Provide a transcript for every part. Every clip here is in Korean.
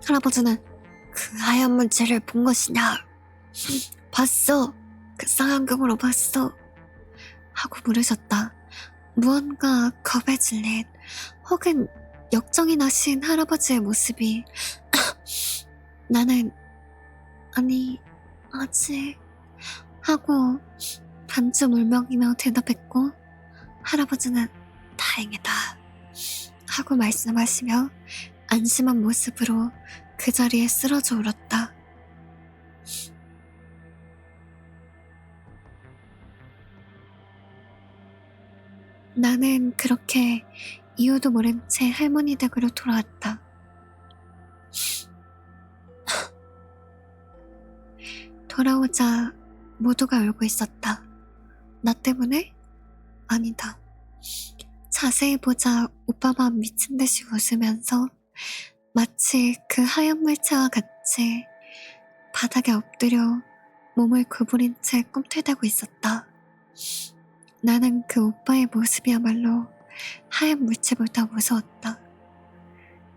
할아버지는 그 하얀 물체를 본 것이냐? 봤어. 그 쌍안경으로 봤어. 하고 물으셨다. 무언가 겁에 질린 혹은 역정이 나신 할아버지의 모습이 나는 아니 아직 하고 반쯤 울먹이며 대답했고 할아버지는 다행이다 하고 말씀하시며 안심한 모습으로 그 자리에 쓰러져 울었다. 나는 그렇게 이유도 모른 채 할머니 댁으로 돌아왔다. 돌아오자 모두가 울고 있었다. 나 때문에? 아니다. 자세히 보자 오빠만 미친 듯이 웃으면서 마치 그 하얀 물체와 같이 바닥에 엎드려 몸을 구부린 채 꿈틀대고 있었다. 나는 그 오빠의 모습이야말로 하얀 물체보다 무서웠다.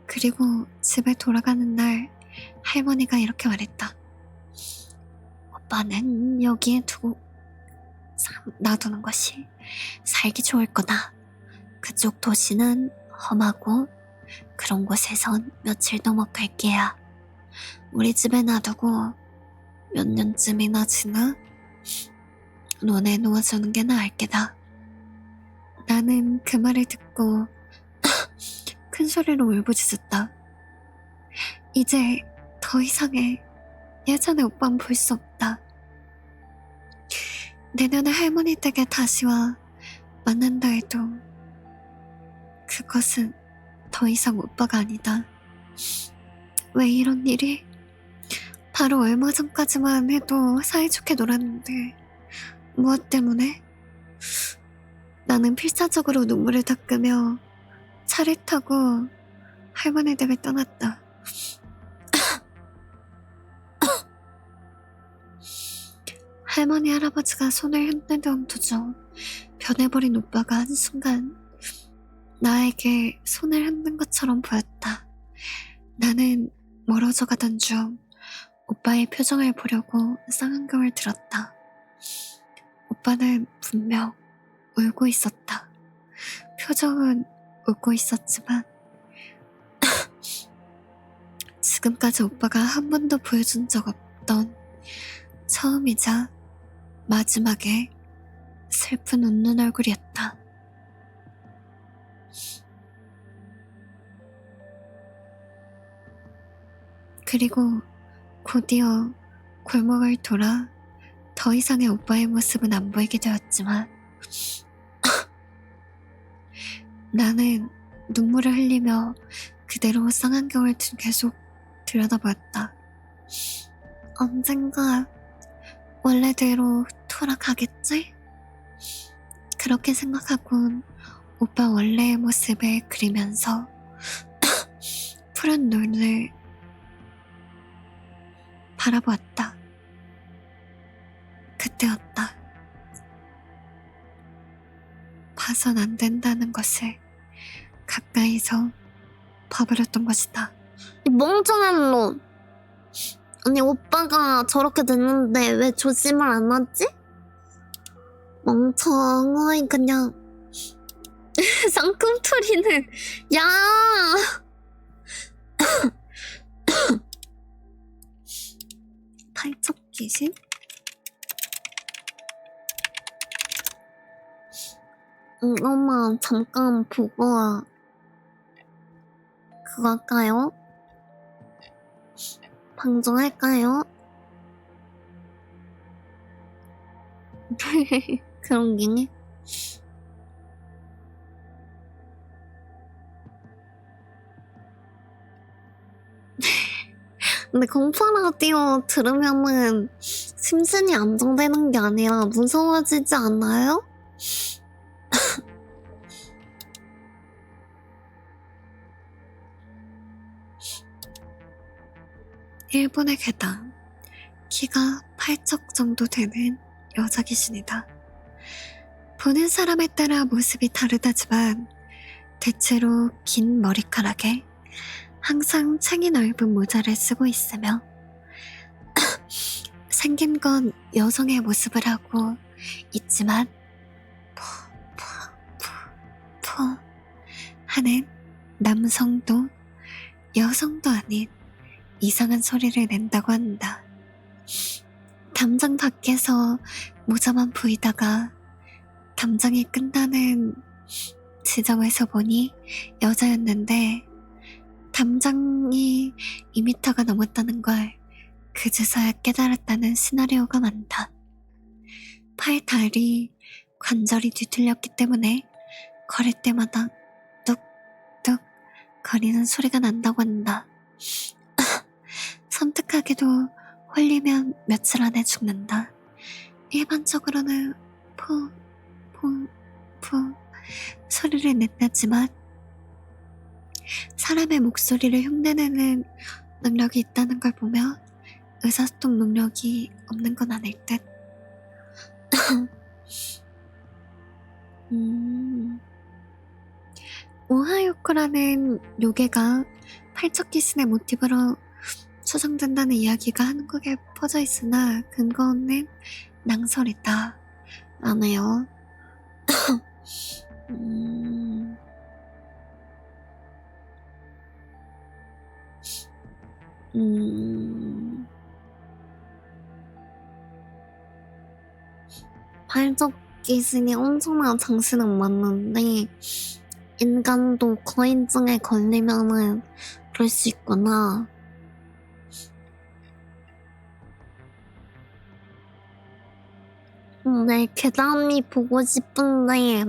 그리고 집에 돌아가는 날 할머니가 이렇게 말했다. 오빠는 여기에 두고 놔두는 것이 살기 좋을 거다. 그쪽 도시는 험하고 그런 곳에선 며칠도 못 갈 게야. 우리 집에 놔두고 몇 년쯤이나 지나 논에 놓아주는 게 나을 게다. 나는 그 말을 듣고 큰 소리로 울부짖었다. 이제 더 이상의 예전의 오빠는 볼 수 없다. 내년에 할머니 댁에 다시 와 만난다 해도 그것은 더 이상 오빠가 아니다. 왜 이런 일이? 바로 얼마 전까지만 해도 사이좋게 놀았는데 무엇 때문에? 나는 필사적으로 눈물을 닦으며 차를 타고 할머니 댁을 떠났다. 할머니 할아버지가 손을 흔들던 도중 변해버린 오빠가 한순간 나에게 손을 흔든 것처럼 보였다. 나는 멀어져 가던 중 오빠의 표정을 보려고 쌍안경을 들었다. 오빠는 분명 울고 있었다. 표정은 웃고 있었지만 지금까지 오빠가 한 번도 보여준 적 없던 처음이자 마지막에 슬픈 웃는 얼굴이었다. 그리고 곧이어 골목을 돌아 더 이상의 오빠의 모습은 안 보이게 되었지만 나는 눈물을 흘리며 그대로 쌍안경을 계속 들여다보았다. 언젠가 원래대로 돌아가겠지? 그렇게 생각하곤 오빠 원래의 모습을 그리면서 푸른 눈을 바라보았다. 그때였다. 봐선 안 된다는 것을 가까이서 봐버렸던 것이다. 이 멍청한 놈. 아니 오빠가 저렇게 됐는데 왜 조심을 안 하지? 멍청이 그냥 쌍꿈토리는 야 팔척 귀신? 엄마 잠깐 보고 와. 그거 할까요? 방송할까요? 그런 게 근데 공포 라디오 들으면은 심신이 안정되는 게 아니라 무서워지지 않아요? 일본의 괴담. 키가 8척 정도 되는 여자 귀신이다. 보는 사람에 따라 모습이 다르다지만 대체로 긴 머리카락에 항상 챙이 넓은 모자를 쓰고 있으며 생긴 건 여성의 모습을 하고 있지만 푸 하는 남성도 여성도 아닌 이상한 소리를 낸다고 한다. 담장 밖에서 모자만 보이다가 담장이 끝나는 지점에서 보니 여자였는데 담장이 2m가 넘었다는 걸 그제서야 깨달았다는 시나리오가 많다. 팔, 다리, 관절이 뒤틀렸기 때문에 걸을 때마다 뚝뚝 거리는 소리가 난다고 한다. 섬뜩하게도 홀리면 며칠 안에 죽는다. 일반적으로는 푸 소리를 낸다지만 사람의 목소리를 흉내내는 능력이 있다는 걸 보며 의사소통 능력이 없는 건 아닐 듯. 오하요코라는 요괴가 팔척 귀신의 모티브로 추정된다는 이야기가 한국에 퍼져 있으나 근거 없는 낭설이다 라네요. 팔적 귀신이 엄청난 장신은 맞는데 인간도 거인증에 걸리면은 그럴 수 있구나. 근데 괴담이 보고 싶은데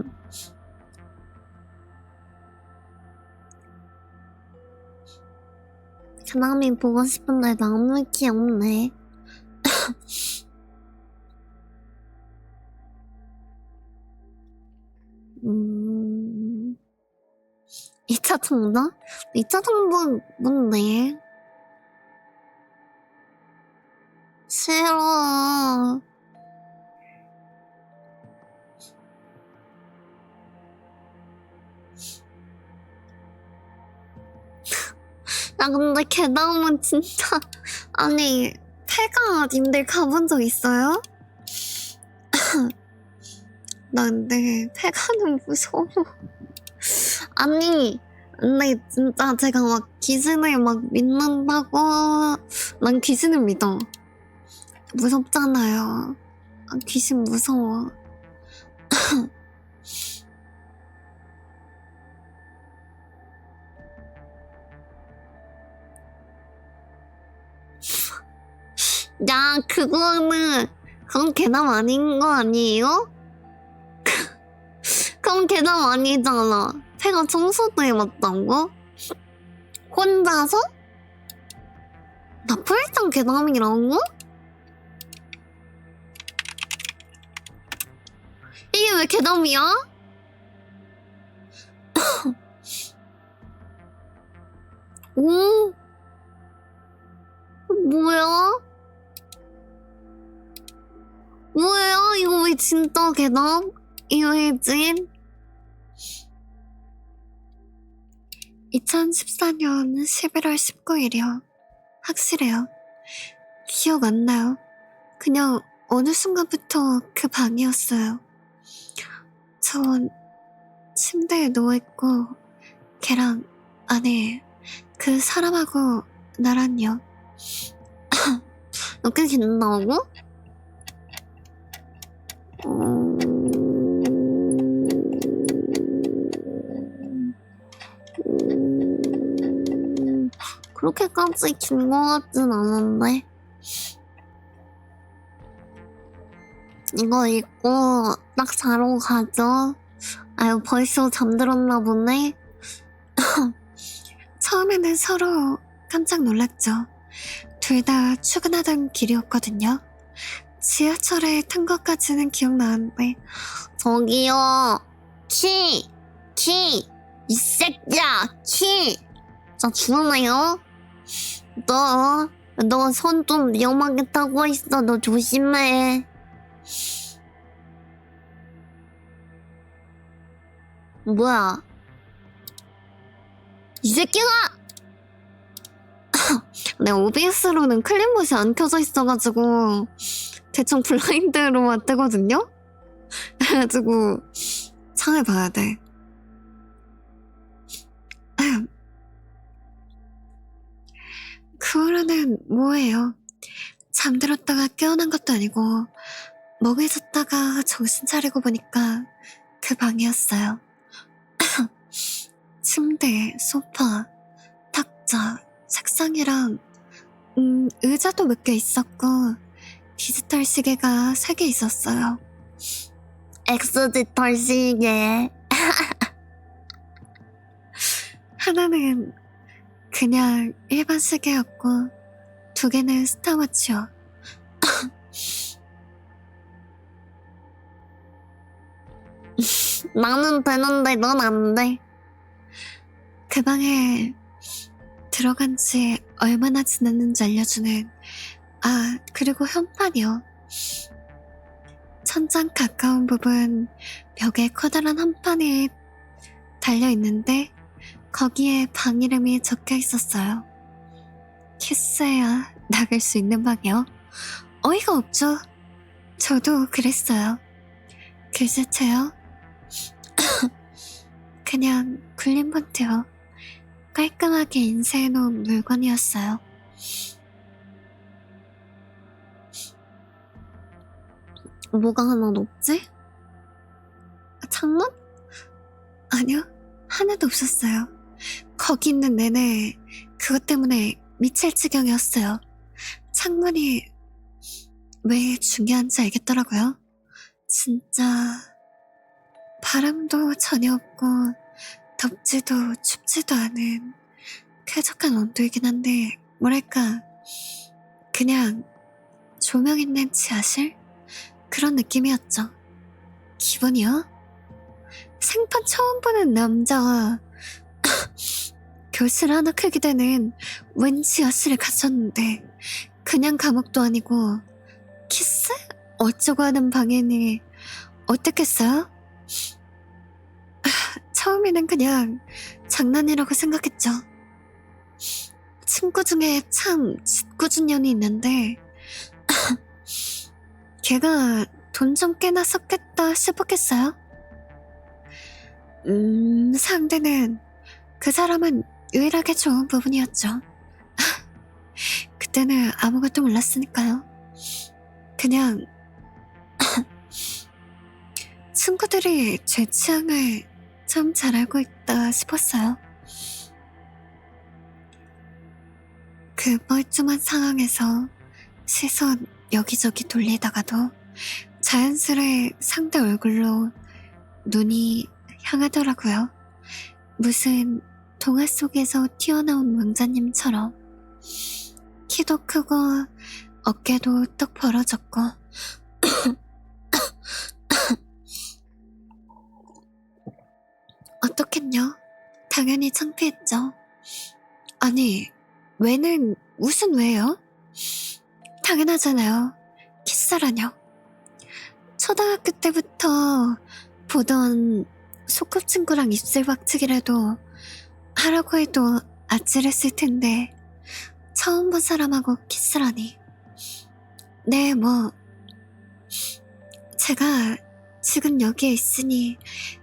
괴담이 보고 싶은데 나올 게 없네. 2차 통장? 2차 통장 뭔데? 싫어. 야 근데 괴담은 진짜 아니 폐가 님들 가본 적 있어요? 나 근데 폐가는 무서워. 아니 근데 진짜 제가 막 귀신을 막 믿는다고 난 귀신을 믿어. 무섭잖아요. 아, 귀신 무서워. 야 그건 괴담 아닌 거 아니에요? 그건 괴담 아니잖아. 폐가 청소도 해봤다고? 혼자서? 나폴리탄 괴담이라고? 이게 왜 괴담이야? 오 뭐야? 뭐야? 이거 왜 진짜 괴담? 이거이지? 2014년 11월 19일이요. 확실해요. 기억 안 나요. 그냥 어느 순간부터 그 방이었어요. 전 침대에 누워있고 걔랑 안에 그 사람하고 나란요. 이렇게 된다고? 그렇게까지 긴 거 같진 않은데. 이거 읽고 딱 자러 가죠. 아유 벌써 잠들었나 보네. 처음에는 서로 깜짝 놀랐죠. 둘 다 출근하던 길이었거든요. 지하철에 탄 것까지는 기억나는데 저기요 키! 이 새끼야 키! 저 죽을래요? 너 손 좀 위험하게 타고 있어. 너 조심해. 뭐야 이 새끼가! 내 OBS로는 클립봇이 안 켜져 있어가지고 대충 블라인드로만 뜨거든요? 그래가지고 창을 봐야 돼. 그 후로는 뭐예요? 잠들었다가 깨어난 것도 아니고 멍해졌다가 정신 차리고 보니까 그 방이었어요. 침대, 소파, 탁자, 책상이랑 의자도 몇 개 있었고 디지털 시계가 3개 있었어요. 엑스디털 시계. 하나는 그냥 일반 시계였고 2개는 스타워치요. 나는 되는데 넌 안 돼. 그 방에 들어간 지 얼마나 지났는지 알려주는 그리고 현판이요. 천장 가까운 부분 벽에 커다란 현판이 달려있는데 거기에 방 이름이 적혀 있었어요. 키스해야 나갈 수 있는 방이요. 어이가 없죠. 저도 그랬어요. 글쎄채요. 그냥 굴린 본트요. 깔끔하게 인쇄해놓은 물건이었어요. 뭐가 하나 높지? 창문? 아니요, 하나도 없었어요. 거기 있는 내내 그것 때문에 미칠 지경이었어요. 창문이 왜 중요한지 알겠더라고요. 진짜 바람도 전혀 없고 덥지도 춥지도 않은 쾌적한 온도이긴 한데 뭐랄까 그냥 조명 있는 지하실? 그런 느낌이었죠. 기분이요? 생판 처음 보는 남자와 교실 하나 크기 되는 웬 지하실에 갇혔는데 그냥 감옥도 아니고 키스? 어쩌고 하는 방이니 어땠겠어요? 처음에는 그냥 장난이라고 생각했죠. 친구 중에 참 짓궂은 년이 있는데 걔가 돈 좀 꽤나 썼겠다 싶었겠어요? 상대는 그 사람은 유일하게 좋은 부분이었죠. 그때는 아무것도 몰랐으니까요. 그냥 친구들이 제 취향을 참 잘 알고 있다 싶었어요. 그 뻘쭘한 상황에서 시선 여기저기 돌리다가도 자연스레 상대 얼굴로 눈이 향하더라고요. 무슨 동화 속에서 튀어나온 왕자님처럼 키도 크고 어깨도 떡 벌어졌고 어떻겠냐? 당연히 창피했죠. 아니, 왜는 무슨 왜요? 당연하잖아요. 키스라뇨. 초등학교 때부터 보던 소꿉친구랑 입술 박치기라도 하라고 해도 아찔했을 텐데 처음 본 사람하고 키스라니. 네, 제가 지금 여기에 있으니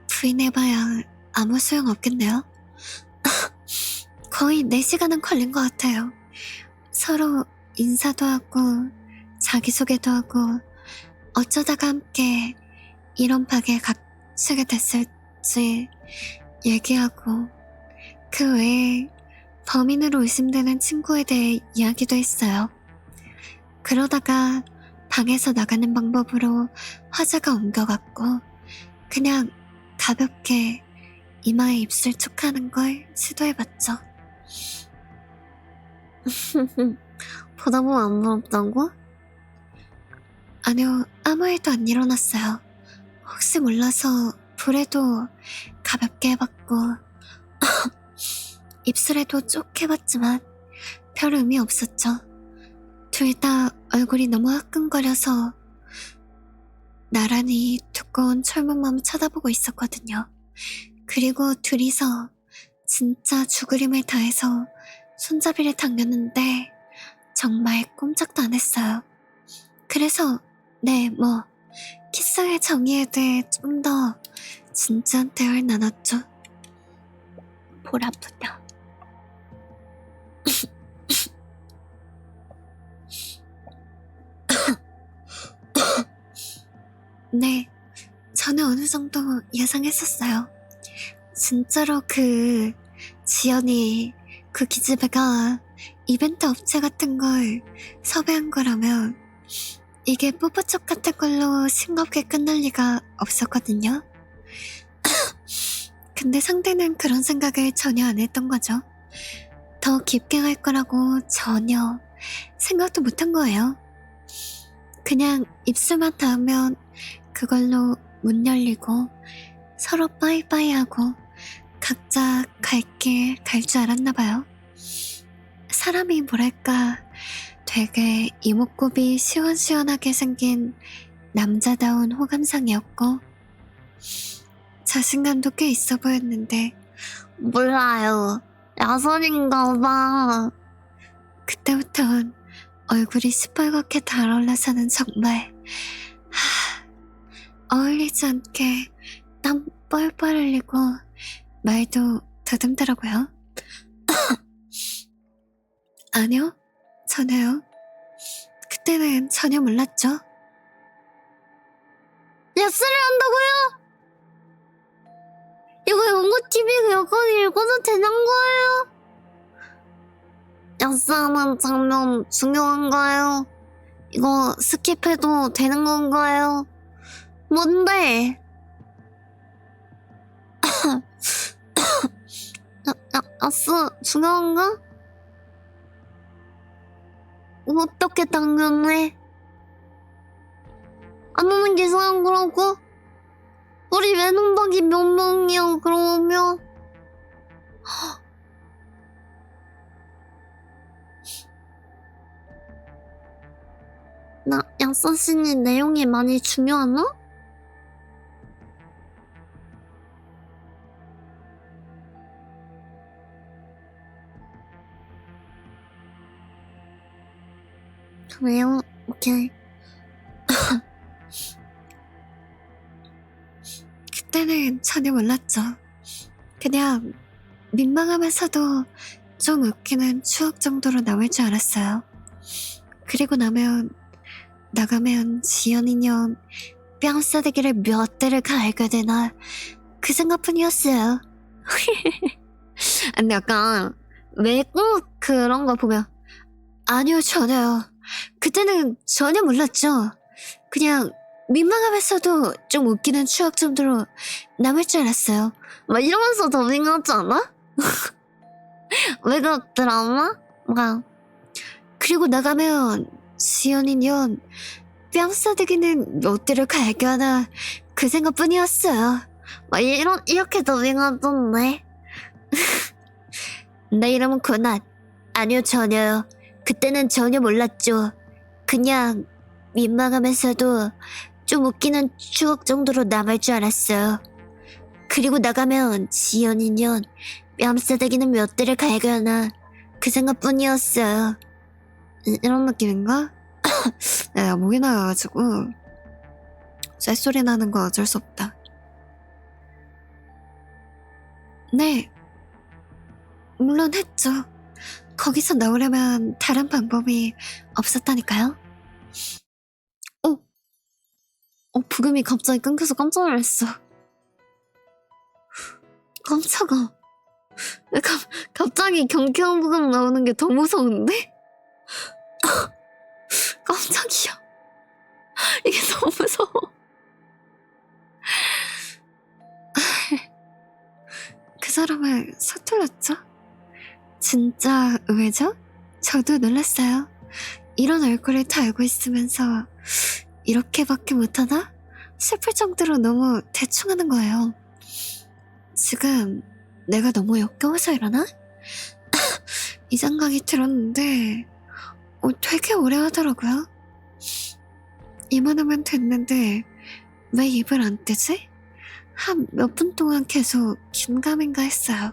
부인해봐야 아무 소용 없겠네요. 거의 4시간은 걸린 것 같아요. 서로 인사도 하고 자기소개도 하고 어쩌다가 함께 이런 방에 갇히게 됐을지 얘기하고 그 외에 범인으로 의심되는 친구에 대해 이야기도 했어요. 그러다가 방에서 나가는 방법으로 화제가 옮겨갔고 그냥 가볍게 이마에 입술 촉하는 걸 시도해봤죠. 보다 보면 안 부럽다고? 아니요, 아무 일도 안 일어났어요. 혹시 몰라서 볼에도 가볍게 해봤고 입술에도 쪽 해봤지만 별 의미 없었죠. 둘 다 얼굴이 너무 화끈거려서 나란히 두꺼운 철문만 쳐다보고 있었거든요. 그리고 둘이서 진짜 죽으림을 다해서 손잡이를 당겼는데 정말 꼼짝도 안 했어요. 그래서 키스의 정의에 대해 좀 더 진지한 대화를 나눴죠. 볼 아프다. 네, 저는 어느 정도 예상했었어요. 진짜로 지연이 그 기집애가 이벤트 업체 같은 걸 섭외한 거라면 이게 뽀뽀촉 같은 걸로 싱겁게 끝날 리가 없었거든요. 근데 상대는 그런 생각을 전혀 안 했던 거죠. 더 깊게 갈 거라고 전혀 생각도 못 한 거예요. 그냥 입술만 닿으면 그걸로 문 열리고 서로 빠이빠이 하고 각자 갈 길 갈 줄 알았나 봐요. 사람이 뭐랄까 되게 이목구비 시원시원하게 생긴 남자다운 호감상이었고 자신감도 꽤 있어 보였는데 몰라요. 야선인가 봐. 그때부턴 얼굴이 시뻘겋게 달아올라서는 정말 어울리지 않게 땀 뻘뻘 흘리고 말도 더듬더라고요. 아니요, 전혀요. 그때는 전혀 몰랐죠. 야스를 한다고요? 이거 연구TV 여건이 읽어도 되는 거예요? 야스하는 장면 중요한가요? 이거 스킵해도 되는 건가요? 뭔데? 야스 중요한가? 어떻게 당연해? 안 오는 게 이상한 거라고? 우리 외눈박이 몇 명이야 그러면? 나 야사신이 내용이 많이 중요하나? 그래요? 오케이. 그때는 전혀 몰랐죠. 그냥 민망하면서도 좀 웃기는 추억 정도로 남을 줄 알았어요. 그리고 나가면 지연이년 뺨싸대기를 몇 대를 갈게 되나 그 생각뿐이었어요. 근데 약간 왜 꼭 그런 거 보면 아니요 전혀요. 그때는 전혀 몰랐죠. 그냥 민망하면서도 좀 웃기는 추억 정도로 남을 줄 알았어요. 막 이러면서 더빙하지 않아? 왜 그렇더라? 막 그리고 나가면 지연이년 뺨싸대기는 몇 대를 갈게 하나 그 생각뿐이었어요. 막 이렇게 더빙하던데. 내 이름은 고낫. 아니요 전혀요. 그때는 전혀 몰랐죠. 그냥 민망하면서도 좀 웃기는 추억 정도로 남을 줄 알았어요. 그리고 나가면 지연이년 뺨싸대기는 몇 대를 갈겨나 그 생각뿐이었어요. 이런 느낌인가? 내가 목이 나가지고 쇳소리 나는 거 어쩔 수 없다. 네, 물론 했죠. 거기서 나오려면 다른 방법이 없었다니까요. 부금이 갑자기 끊겨서 깜짝 놀랐어. 깜짝아. 갑자기 경쾌한 부금 나오는 게 더 무서운데? 깜짝이야. 이게 너무 무서워. 그 사람을 서툴렀죠? 진짜 의외죠? 저도 놀랐어요. 이런 얼굴을 다 알고 있으면서 이렇게밖에 못하나? 싶을 정도로 너무 대충 하는 거예요. 지금 내가 너무 역겨워서 이러나? 이 생각이 들었는데 되게 오래 하더라고요. 이만하면 됐는데 왜 입을 안 떼지? 한 몇 분 동안 계속 긴가민가 했어요.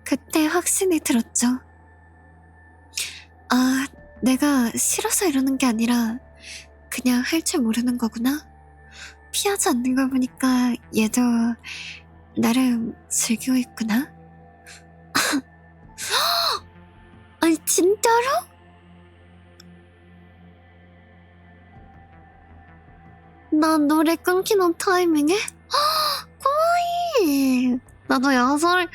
그때 확신이 들었죠. 아, 내가 싫어서 이러는 게 아니라 그냥 할 줄 모르는 거구나. 피하지 않는 걸 보니까 얘도 나름 즐기고 있구나. 아니, 진짜로? 나 노래 끊기는 타이밍에? 꼬이! 나도 야설?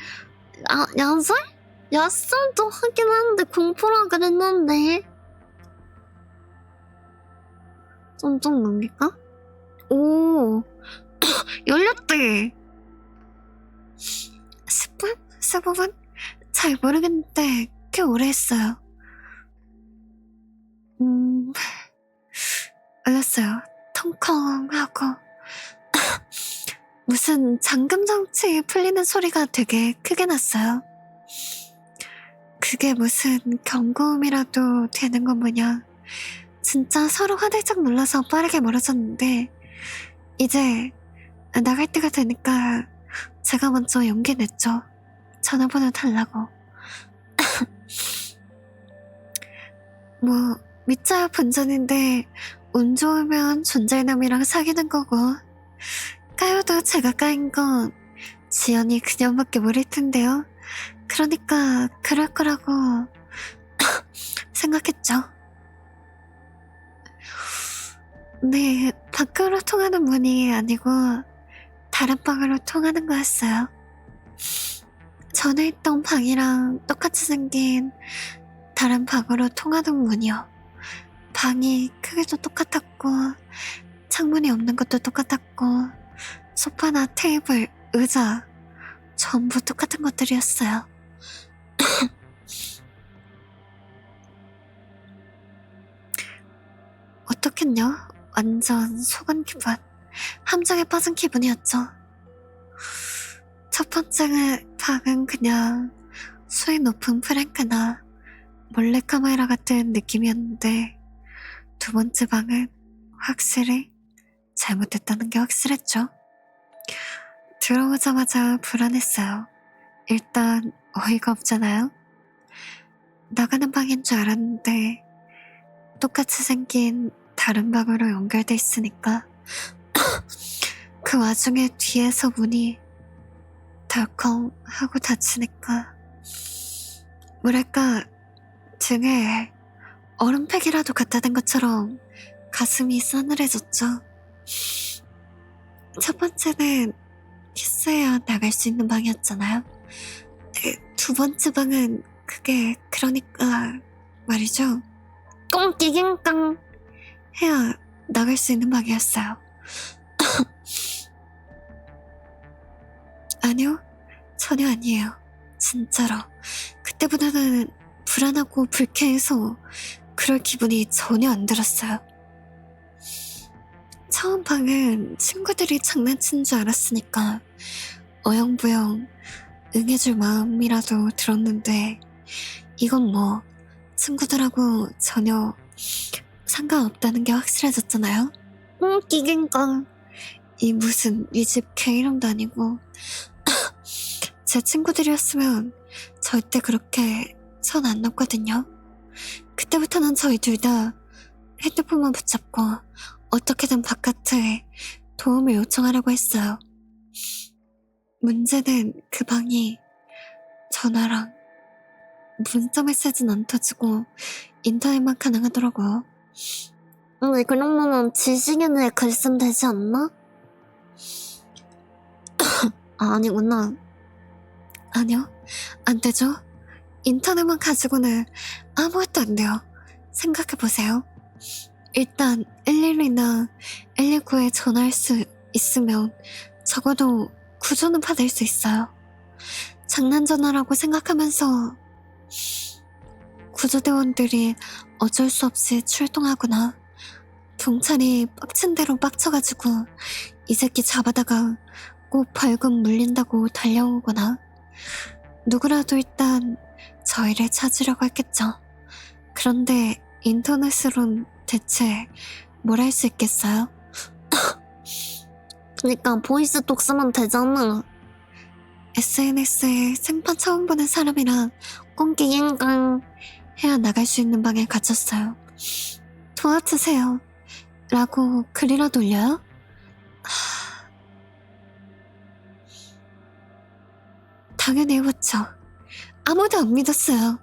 야설도 하긴 하는데 공포라 그랬는데. 좀 넘길까? 오, 열렸대. 10분? 15분? 잘 모르겠는데 꽤 오래 했어요. 열렸어요. 텅컹하고 무슨 잠금 장치 풀리는 소리가 되게 크게 났어요. 그게 무슨 경고음이라도 되는 건 뭐냐. 진짜 서로 화들짝 놀라서 빠르게 멀어졌는데 이제 나갈 때가 되니까 제가 먼저 용기 냈죠. 전화번호 달라고. 뭐 믿자야 본전인데 운 좋으면 존잘남이랑 사귀는 거고 까요도 제가 까인 건 지연이 그녀밖에 모를 텐데요. 그러니까 그럴 거라고 생각했죠. 네, 밖으로 통하는 문이 아니고 다른 방으로 통하는 거였어요. 전에 있던 방이랑 똑같이 생긴 다른 방으로 통하는 문이요. 방이 크기도 똑같았고 창문이 없는 것도 똑같았고 소파나 테이블, 의자 전부 똑같은 것들이었어요. 어떻겠냐? 완전 속은 기분, 함정에 빠진 기분이었죠. 첫 번째 방은 그냥 수위 높은 프랭크나 몰래카메라 같은 느낌이었는데 두 번째 방은 확실히 잘못됐다는 게 확실했죠. 들어오자마자 불안했어요. 일단 어이가 없잖아요. 나가는 방인 줄 알았는데 똑같이 생긴 다른 방으로 연결돼 있으니까 그 와중에 뒤에서 문이 덜컹 하고 닫히니까 뭐랄까 등에 얼음팩이라도 갖다 댄 것처럼 가슴이 싸늘해졌죠. 첫 번째는 키스해야 나갈 수 있는 방이었잖아요. 두 번째 방은 그게 그러니까 말이죠. 꽁끼깅깡 해야 나갈 수 있는 방이었어요. 아니요, 전혀 아니에요. 진짜로. 그때보다는 불안하고 불쾌해서 그럴 기분이 전혀 안 들었어요. 처음 방은 친구들이 장난치는 줄 알았으니까 어영부영 응해줄 마음이라도 들었는데 이건 뭐 친구들하고 전혀 상관없다는 게 확실해졌잖아요. 끼갱깡. 이 무슨 위집 개 이름도 아니고 제 친구들이었으면 절대 그렇게 손 안 놓거든요. 그때부터는 저희 둘 다 핸드폰만 붙잡고 어떻게든 바깥에 도움을 요청하려고 했어요. 문제는 그 방이 전화랑 문자 메시지는 안 터지고 인터넷만 가능하더라고요. 그러면은 지식인에 글 쓰면 되지 않나? 아니구나. 아니요, 안 되죠. 인터넷만 가지고는 아무것도 안 돼요. 생각해보세요. 일단 112나 119에 전화할 수 있으면 적어도 구조는 받을 수 있어요. 장난 전화라고 생각하면서 구조대원들이 어쩔 수 없이 출동하거나 경찰이 빡친 대로 빡쳐가지고 이 새끼 잡아다가 꼭 벌금 물린다고 달려오거나 누구라도 일단 저희를 찾으려고 했겠죠. 그런데 인터넷으론 대체 뭘 할 수 있겠어요? 그니까 보이스톡 쓰면 되잖아. SNS에 생판 처음 보는 사람이랑 꽁끼잉강 해야 나갈 수 있는 방에 갇혔어요. 도와주세요. 라고 글이라도 올려요? 당연히 해봤죠. 아무도 안 믿었어요.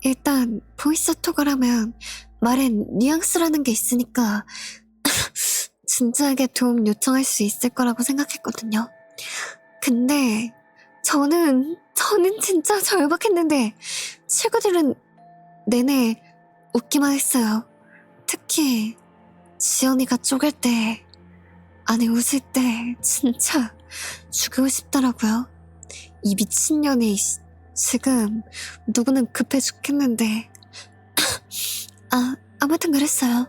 일단 보이스톡을 하면 말엔 뉘앙스라는 게 있으니까 진지하게 도움 요청할 수 있을 거라고 생각했거든요. 근데 저는 진짜 절박했는데 친구들은 내내 웃기만 했어요. 특히 지연이가 쪼갤 때, 아니 웃을 때 진짜 죽이고 싶더라고요. 이 미친년이 지금 누구는 급해 죽겠는데 아무튼 그랬어요.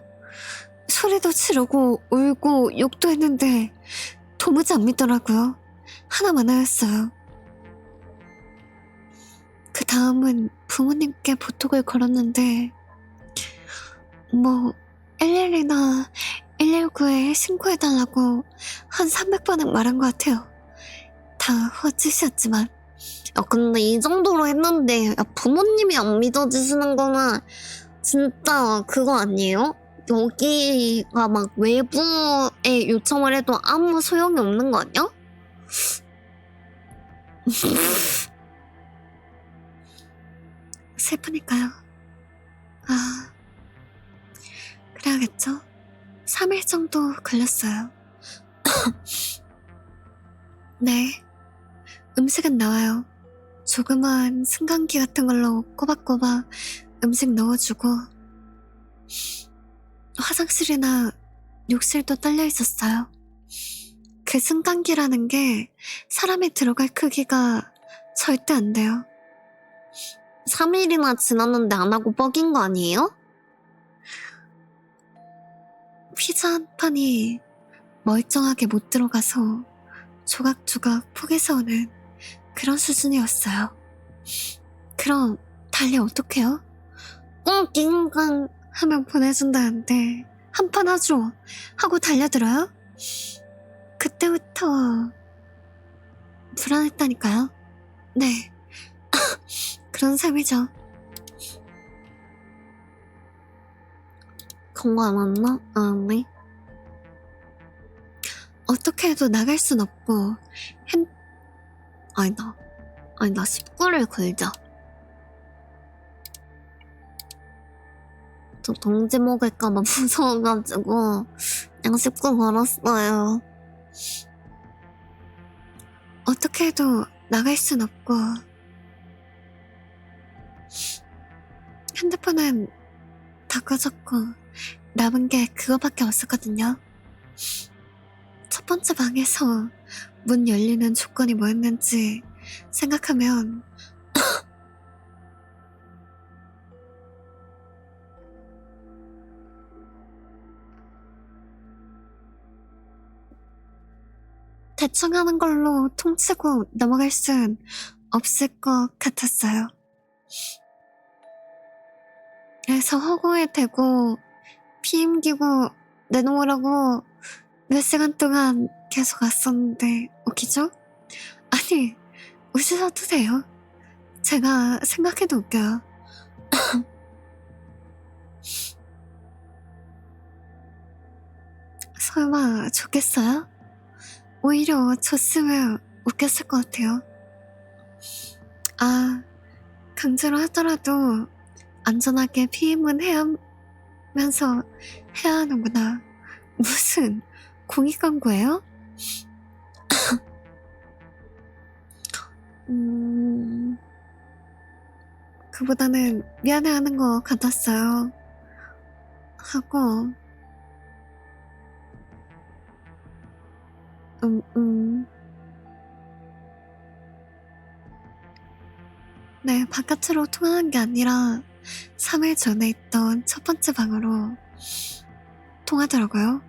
소리도 지르고 울고 욕도 했는데 도무지 안 믿더라고요. 하나만 하였어요. 그 다음은 부모님께 보톡을 걸었는데 112나 119에 신고해달라고 한 300번은 말한 것 같아요. 다 헛짓이었지만. 근데 이 정도로 했는데 부모님이 안 믿어주시는 거는 진짜 그거 아니에요? 여기가 막 외부에 요청을 해도 아무 소용이 없는 거 아니야? 슬프니까요. 그래야겠죠? 3일 정도 걸렸어요. 네, 음식은 나와요. 조그만 승강기 같은 걸로 꼬박꼬박 음식 넣어주고 화장실이나 욕실도 딸려 있었어요. 그 승강기라는 게 사람이 들어갈 크기가 절대 안 돼요. 3일이나 지났는데 안 하고 뻑인 거 아니에요? 피자 한 판이 멀쩡하게 못 들어가서 조각조각 포개서 오는 그런 수준이었어요. 그럼 달리 어떡해요? 낑낑 하면 보내준다는데 한 판 하죠 하고 달려들어요? 그때부터 불안했다니까요. 네, 그런 삶이죠. 그거 안 왔나? 네. 어떻게 해도 나갈 순 없고 아니다 19를 걸자. 저 동지 먹을까봐 무서워가지고 그냥 19 걸었어요. 어떻게 해도 나갈 순 없고 핸드폰은 다 꺼졌고 남은 게 그거밖에 없었거든요. 첫 번째 방에서 문 열리는 조건이 뭐였는지 생각하면 대충 하는 걸로 통치고 넘어갈 순 없을 것 같았어요. 그래서 허공에 대고 피임기고 내놓으라고 몇 시간 동안 계속 왔었는데 웃기죠? 아니, 웃으셔도 돼요. 제가 생각해도 웃겨요. 설마 좋겠어요? 오히려 줬으면 웃겼을 것 같아요. 강제로 하더라도 안전하게 피임은 해야면서 해야 하는구나. 무슨 공익 광고예요? 그보다는 미안해하는 것 같았어요. 하고 네, 바깥으로 통화한 게 아니라 3일 전에 있던 첫 번째 방으로 통하더라고요.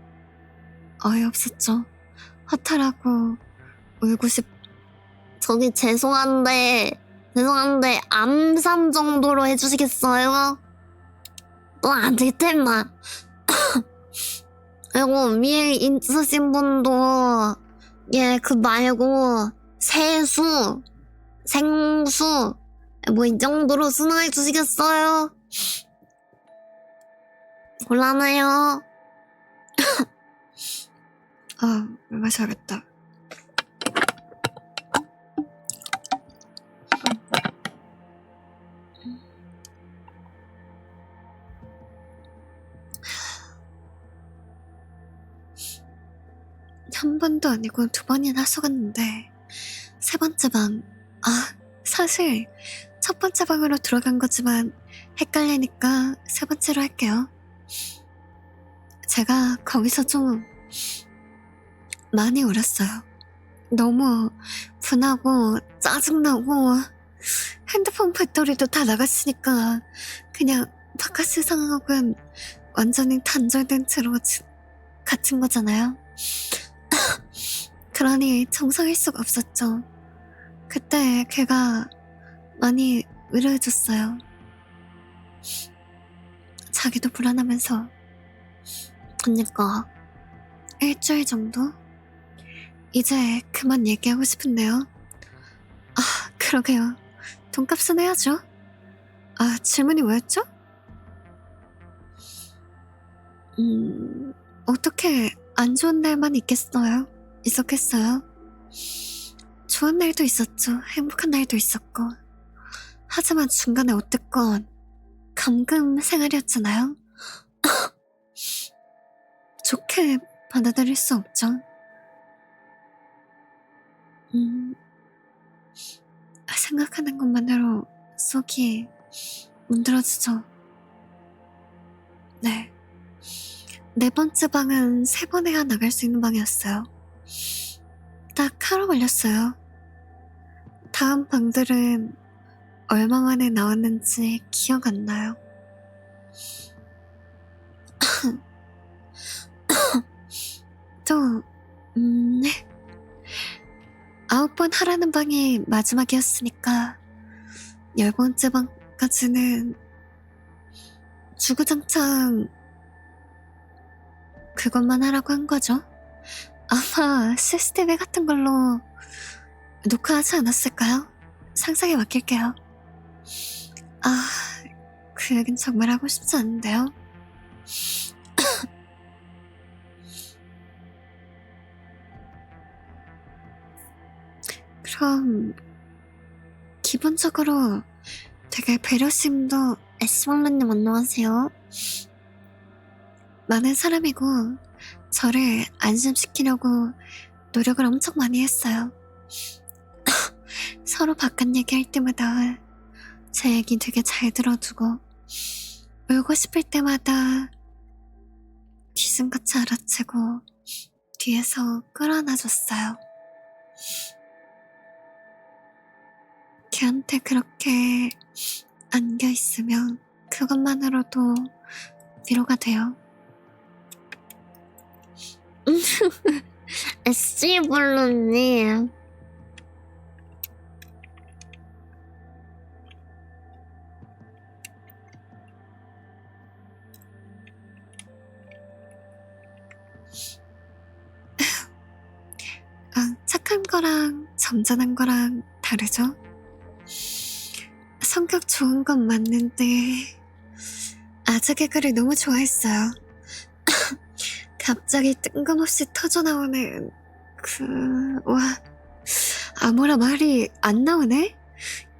어이없었죠. 허탈하고 울고 저기 죄송한데 암산 정도로 해주시겠어요? 또 안 될 텐데. 그리고 위에 있으신 분도 예, 그 말고 세수, 생수 뭐 이 정도로 순화해 주시겠어요? 곤란해요. 아, 마셔야겠다. 한 번도 아니고 두 번이나 속았는데 세 번째 방. 아, 사실 첫 번째 방으로 들어간 거지만 헷갈리니까 세 번째로 할게요. 제가 거기서 좀 많이 울었어요. 너무 분하고 짜증나고 핸드폰 배터리도 다 나갔으니까 그냥 바깥 세상하고는 완전히 단절된 채로 갇힌 거잖아요. 그러니 정상일 수가 없었죠. 그때 걔가 많이 의뢰해줬어요. 자기도 불안하면서. 그니까. 일주일 정도? 이제 그만 얘기하고 싶은데요. 아, 그러게요. 돈값은 해야죠. 아, 질문이 뭐였죠? 어떻게 안 좋은 날만 있었겠어요? 좋은 날도 있었죠. 행복한 날도 있었고. 하지만 중간에 어쨌건 감금 생활이었잖아요. 좋게 받아들일 수 없죠. 생각하는 것만으로 속이 문드러지죠. 네. 네 번째 방은 세 번 해야 나갈 수 있는 방이었어요. 딱 하루 걸렸어요. 다음 방들은 얼마 만에 나왔는지 기억 안 나요. 또, 9번 하라는 방이 마지막이었으니까 10번째 방까지는 주구장창 그것만 하라고 한 거죠. 아마 CCTV 같은 걸로 녹화하지 않았을까요? 상상에 맡길게요. 아, 그 얘긴 정말 하고 싶지 않은데요. 그럼 기본적으로 되게 배려심도 에스멀루님 안녕하세요. 많은 사람이고 저를 안심시키려고 노력을 엄청 많이 했어요. 서로 바깥 얘기할 때마다 제 얘기 되게 잘 들어주고 울고 싶을 때마다 귀신같이 알아채고 뒤에서 끌어안아줬어요. 걔한테 그렇게 안겨있으면 그것만으로도 위로가 돼요. 에스멀루님. 착한 거랑 점잖은 거랑 다르죠? 성격 좋은 건 맞는데 아재 개그를 너무 좋아했어요. 갑자기 뜬금없이 터져나오는 아무라 말이 안 나오네?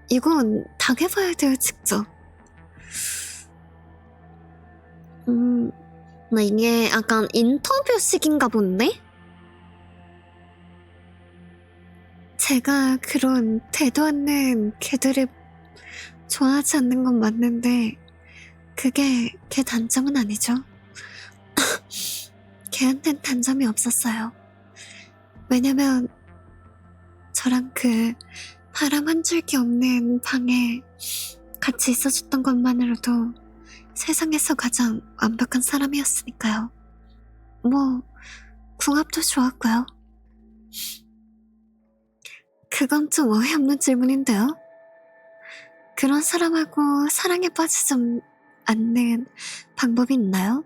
이건 당해봐야 돼요, 직접. 나 이게 약간 인터뷰식인가 본데? 제가 그런 대도 않는 개들을 좋아하지 않는 건 맞는데 그게 걔 단점은 아니죠. 걔한텐 단점이 없었어요. 왜냐면 저랑 그 바람 한 줄기 없는 방에 같이 있어줬던 것만으로도 세상에서 가장 완벽한 사람이었으니까요. 뭐 궁합도 좋았고요. 그건 좀 어이없는 질문인데요. 그런 사람하고 사랑에 빠지지 않는 방법이 있나요?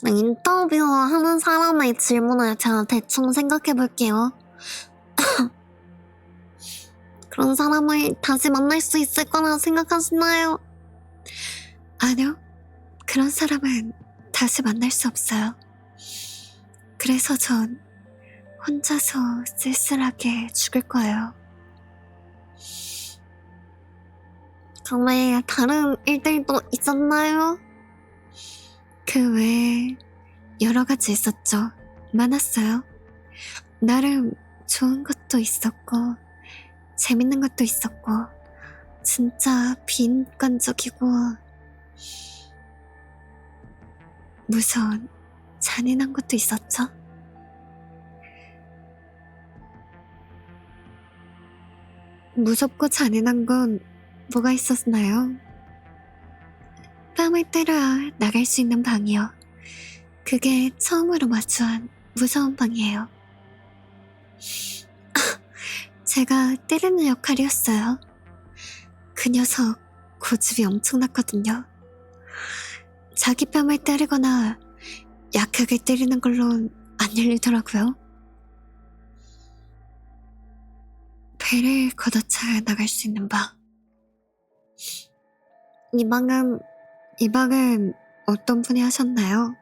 인터뷰하는 사람의 질문을 제가 대충 생각해 볼게요. 그런 사람을 다시 만날 수 있을 거라 생각하시나요? 아니요. 그런 사람은 다시 만날 수 없어요. 그래서 전 혼자서 쓸쓸하게 죽을 거예요. 그 외에 다른 일들도 있었나요? 그 외에 여러 가지 있었죠. 많았어요. 나름 좋은 것도 있었고, 재밌는 것도 있었고, 진짜 비인간적이고, 무서운, 잔인한 것도 있었죠. 무섭고 잔인한 건 뭐가 있었나요? 뺨을 때려야 나갈 수 있는 방이요. 그게 처음으로 마주한 무서운 방이에요. 제가 때리는 역할이었어요. 그 녀석 고집이 엄청났거든요. 자기 뺨을 때리거나 약하게 때리는 걸론 안 열리더라고요. 배를 걷어차야 나갈 수 있는 방. 이 방은 어떤 분이 하셨나요?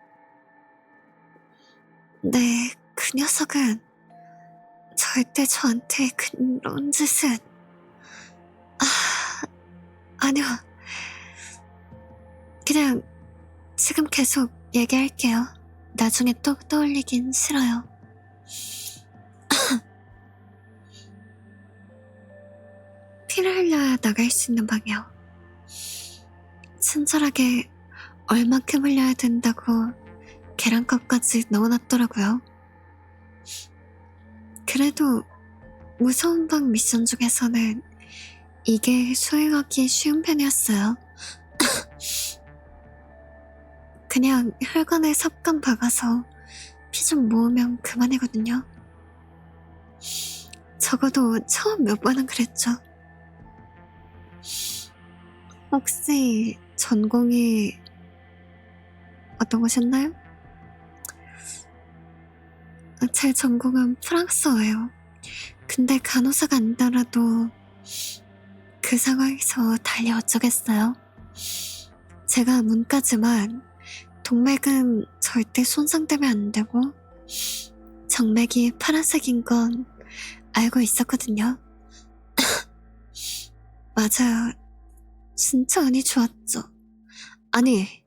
네, 그 녀석은 절대 저한테 그런 짓은... 아니요. 그냥 지금 계속 얘기할게요. 나중에 또 떠올리긴 싫어요. 피를 흘려야 나갈 수 있는 방이요. 친절하게 얼만큼 흘려야 된다고 계란컵까지 넣어놨더라고요. 그래도 무서운 방 미션 중에서는 이게 수행하기 쉬운 편이었어요. 그냥 혈관에 삽감 박아서 피 좀 모으면 그만이거든요. 적어도 처음 몇 번은 그랬죠. 혹시 전공이 어떤 거셨나요? 제 전공은 프랑스어예요. 근데 간호사가 아니더라도 그 상황에서 달리 어쩌겠어요? 제가 문과지만 동맥은 절대 손상되면 안 되고 정맥이 파란색인 건 알고 있었거든요. 맞아요. 진짜 운이 좋았죠. 아니,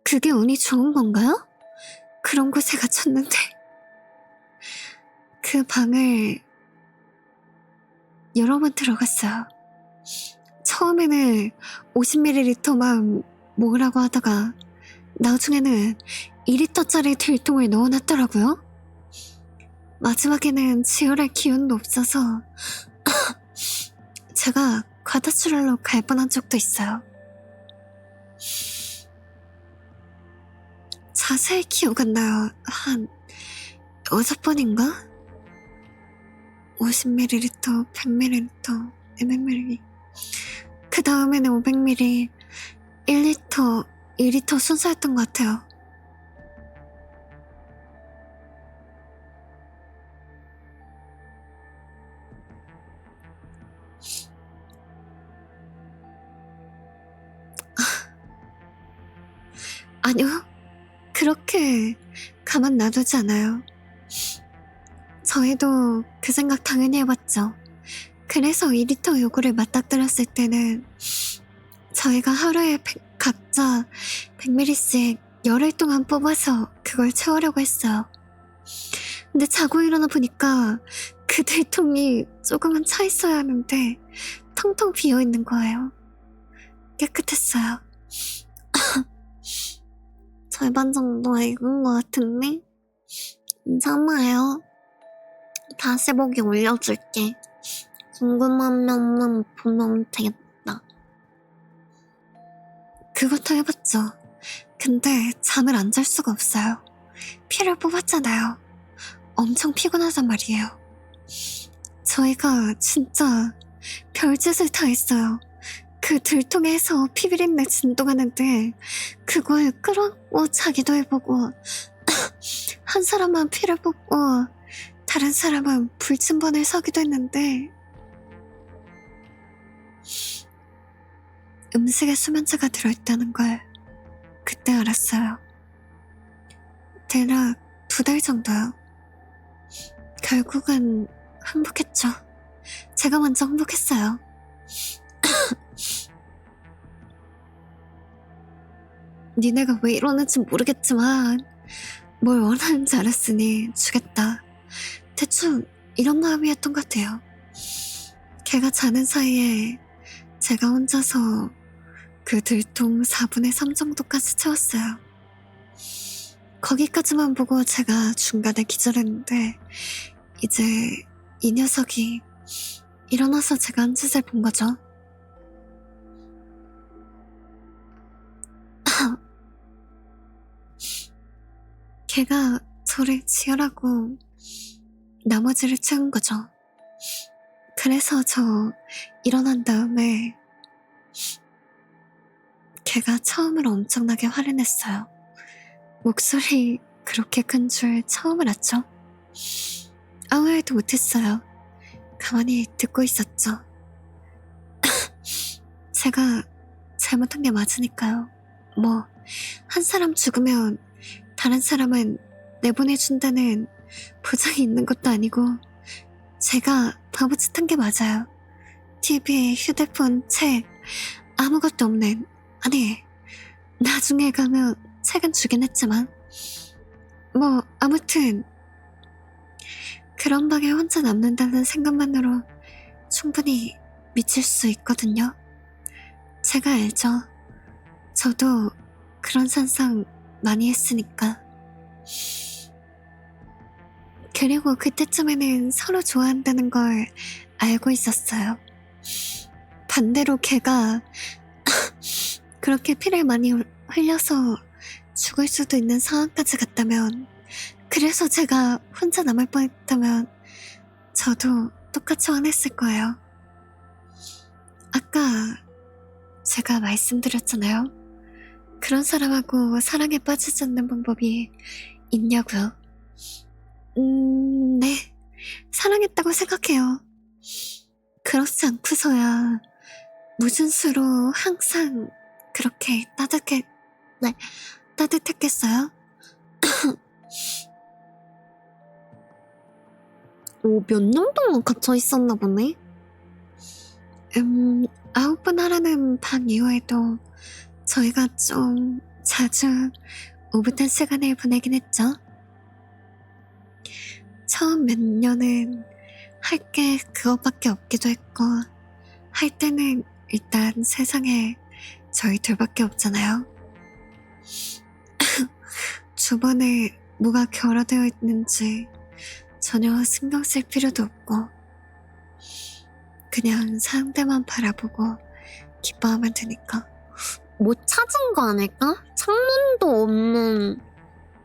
그게 운이 좋은 건가요? 그런 곳에 갇혔는데. 그 방을 여러 번 들어갔어요. 처음에는 50ml만 모으라고 하다가 나중에는 2리터짜리 들통을 넣어놨더라고요. 마지막에는 지혈할 기운도 없어서 제가 과다출혈로 갈 뻔한 적도 있어요. 자세히 기억 안 나요. 한 6번인가? 50ml, 100ml, 200ml. 그 다음에는 500ml, 1리터, 2리터 순서였던 것 같아요. 아니요. 그렇게 가만 놔두지 않아요. 저희도 그 생각 당연히 해봤죠. 그래서 2리터 요구를 맞닥뜨렸을 때는 저희가 하루에 각자 100ml씩 열흘 동안 뽑아서 그걸 채우려고 했어요. 근데 자고 일어나 보니까 그 들통이 조금은 차 있어야 하는데 텅텅 비어 있는 거예요. 깨끗했어요. 절반 정도 익은 것 같은데? 괜찮아요. 다시 보기 올려줄게. 궁금하면은 보면 되겠다. 그것도 해봤죠. 근데 잠을 안 잘 수가 없어요. 피를 뽑았잖아요. 엄청 피곤하단 말이에요. 저희가 진짜 별짓을 다 했어요. 그 들통에서 피비린내 진동하는데 그걸 끌어안고 자기도 해보고 한 사람만 피를 뽑고 다른 사람은 불침번을 서기도 했는데 음식에 수면제가 들어있다는 걸 그때 알았어요. 대략 2달 정도요. 결국은 항복했죠. 제가 먼저 항복했어요. 니네가 왜 이러는지 모르겠지만 뭘 원하는지 알았으니 주겠다. 대충 이런 마음이었던 것 같아요. 걔가 자는 사이에 제가 혼자서 그 들통 4분의 3 정도까지 채웠어요. 거기까지만 보고 제가 중간에 기절했는데 이제 이 녀석이 일어나서 제가 한 짓을 본 거죠. 걔가 저를 지혈하고 나머지를 채운 거죠. 그래서 저 일어난 다음에 걔가 처음으로 엄청나게 화를 냈어요. 목소리 그렇게 큰 줄 처음 알았죠. 아무 말도 못했어요. 가만히 듣고 있었죠. 제가 잘못한 게 맞으니까요. 뭐 한 사람 죽으면 다른 사람은 내보내준다는 보장이 있는 것도 아니고 제가 바보짓 한 게 맞아요. TV, 휴대폰, 책 아무것도 없는, 아니 나중에 가면 책은 주긴 했지만 뭐 아무튼 그런 방에 혼자 남는다는 생각만으로 충분히 미칠 수 있거든요. 제가 알죠. 저도 그런 상상 많이 했으니까. 그리고 그때쯤에는 서로 좋아한다는 걸 알고 있었어요. 반대로 걔가 그렇게 피를 많이 흘려서 죽을 수도 있는 상황까지 갔다면, 그래서 제가 혼자 남을 뻔했다면 저도 똑같이 화냈을 거예요. 아까 제가 말씀드렸잖아요. 그런 사람하고 사랑에 빠지지 않는 방법이 있냐고요. 네. 사랑했다고 생각해요. 그렇지 않고서야 무슨 수로 항상 그렇게 따뜻했겠어요? 몇 년 동안 갇혀 있었나 보네? 9분 하라는 반 이후에도 저희가 좀 자주 오붓한 시간을 보내긴 했죠. 처음 몇 년은 할 게 그것밖에 없기도 했고, 할 때는 일단 세상에 저희 둘밖에 없잖아요. 주변에 뭐가 결여되어 있는지 전혀 신경 쓸 필요도 없고 그냥 상대만 바라보고 기뻐하면 되니까. 못 찾은 거 아닐까? 창문도 없는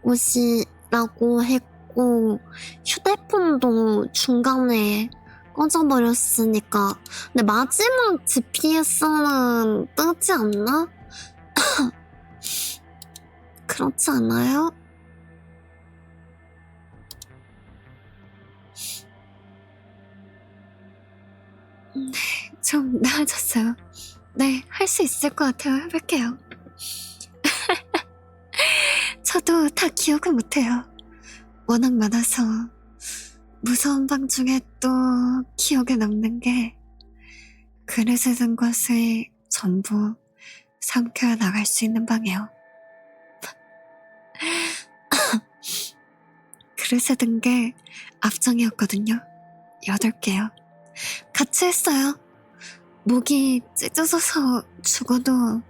옷이라고 했고 휴대폰도 중간에 꺼져버렸으니까. 근데 마지막 GPS는 뜨지 않나? 그렇지 않아요? 좀 나아졌어요. 네, 할 수 있을 것 같아요. 해볼게요. 저도 다 기억을 못해요. 워낙 많아서. 무서운 방 중에 또 기억에 남는 게 그릇에 든 것을 전부 삼켜 나갈 수 있는 방이에요. 그릇에 든 게 앞장이었거든요. 8개요. 같이 했어요. 목이 찢어져서 죽어도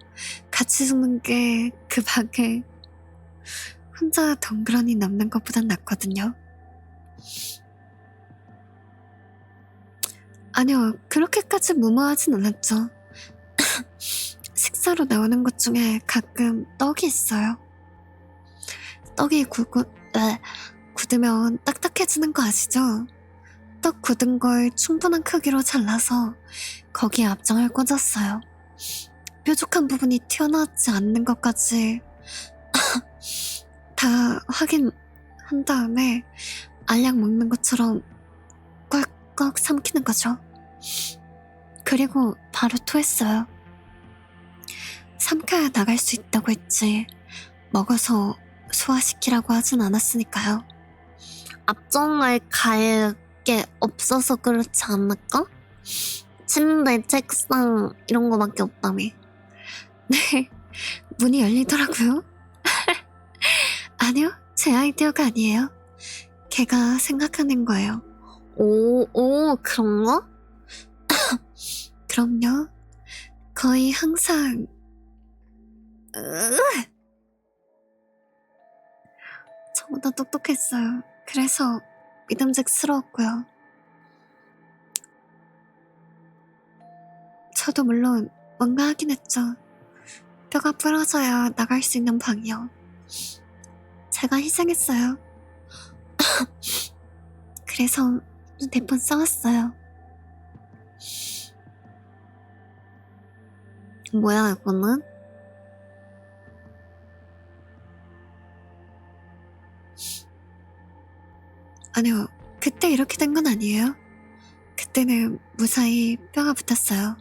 같이 죽는 게 그 방에 혼자 덩그러니 남는 것보단 낫거든요. 아니요, 그렇게까지 무모하진 않았죠. 식사로 나오는 것 중에 가끔 떡이 있어요. 떡이 굳으면 딱딱해지는 거 아시죠? 떡 굳은 걸 충분한 크기로 잘라서 거기에 앞장을 꽂았어요. 뾰족한 부분이 튀어나오지 않는 것까지 다 확인한 다음에 알약 먹는 것처럼 꽉꽉 삼키는 거죠. 그리고 바로 토했어요. 삼켜야 나갈 수 있다고 했지 먹어서 소화시키라고 하진 않았으니까요. 앞정을 갈 게 없어서 그렇지 않을까? 침대, 책상 이런 거밖에 없다며. 네, 문이 열리더라고요. 아니요, 제 아이디어가 아니에요. 걔가 생각하는 거예요. 오, 그런가? 그럼요. 거의 항상 저보다 똑똑했어요. 그래서 믿음직스러웠고요. 저도 물론 뭔가 하긴 했죠. 뼈가 부러져야 나갈 수 있는 방이요. 제가 희생했어요. 그래서 대폰 써왔어요. 뭐야, 이거는? 아니요, 그때 이렇게 된 건 아니에요. 그때는 무사히 뼈가 붙었어요.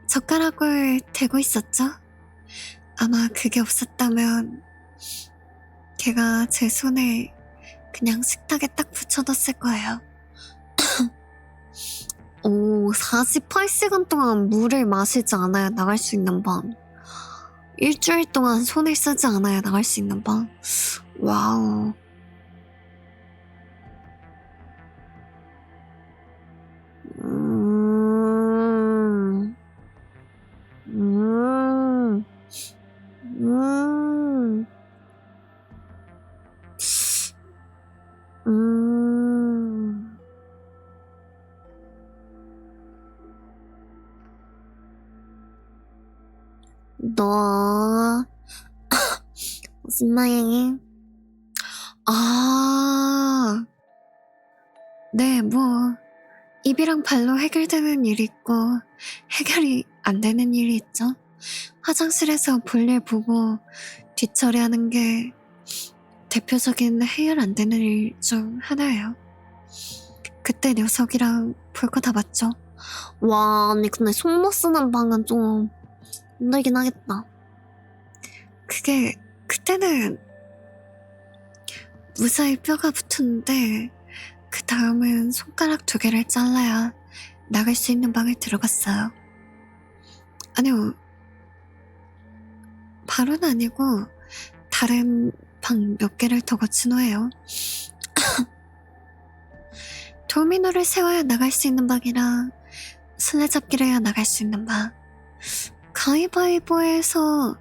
젓가락을 대고 있었죠? 아마 그게 없었다면 걔가 제 손에 그냥 식탁에 딱 붙여뒀을 거예요. 오, 48시간 동안 물을 마시지 않아야 나갈 수 있는 방. 일주일 동안 손을 쓰지 않아야 나갈 수 있는 방. 와우. 음, 음, 음, 음. 너, 무슨 말이니? 아, 네, 뭐 입이랑 발로 해결되는 일이 있고 해결이 안 되는 일이 있죠. 화장실에서 볼일 보고 뒷처리하는 게 대표적인 해결 안 되는 일 중 하나예요. 그때 녀석이랑 볼 거 다 봤죠. 와, 언니, 근데 손 못 쓰는 방은 좀 힘들긴 하겠다. 그게 그때는 무사히 뼈가 붙었는데 그 다음은 손가락 2개를 잘라야 나갈 수 있는 방에 들어갔어요. 아니요, 바로는 아니고 다른 방 몇 개를 더 거친 후에요. 도미노를 세워야 나갈 수 있는 방이랑 술래잡기를 해야 나갈 수 있는 방, 가위바위보에서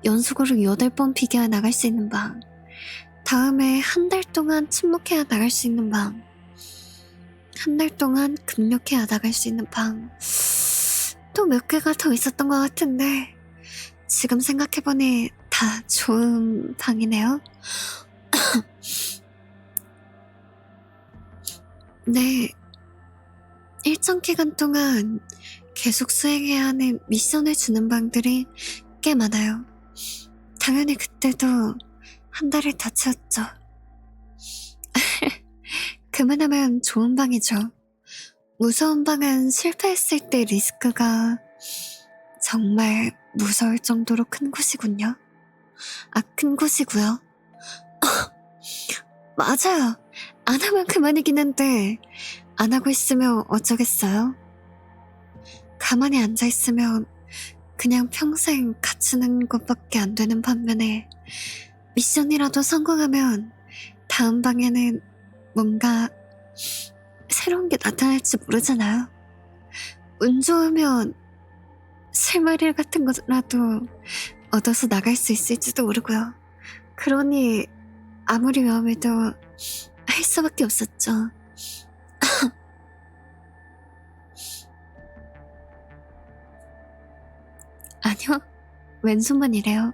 연속으로 8번 비겨야 나갈 수 있는 방, 다음에 한 달 동안 침묵해야 나갈 수 있는 방, 한 달 동안 급력해야 나갈 수 있는 방, 또 몇 개가 더 있었던 것 같은데 지금 생각해보니 다 좋은 방이네요. 네, 일정 기간 동안 계속 수행해야 하는 미션을 주는 방들이 꽤 많아요. 당연히 그때도 한 달을 더 채웠죠. 그만하면 좋은 방이죠. 무서운 방은 실패했을 때 리스크가 정말 무서울 정도로 큰 곳이군요. 큰 곳이고요. 맞아요. 안 하면 그만이긴 한데 안 하고 있으면 어쩌겠어요? 가만히 앉아있으면 그냥 평생 갇히는 것밖에 안 되는 반면에 미션이라도 성공하면 다음 방에는 뭔가 새로운 게 나타날지 모르잖아요. 운 좋으면 실마리 같은 거라도 얻어서 나갈 수 있을지도 모르고요. 그러니 아무리 위험해도 할 수밖에 없었죠. 아니요, 왼손만 이래요.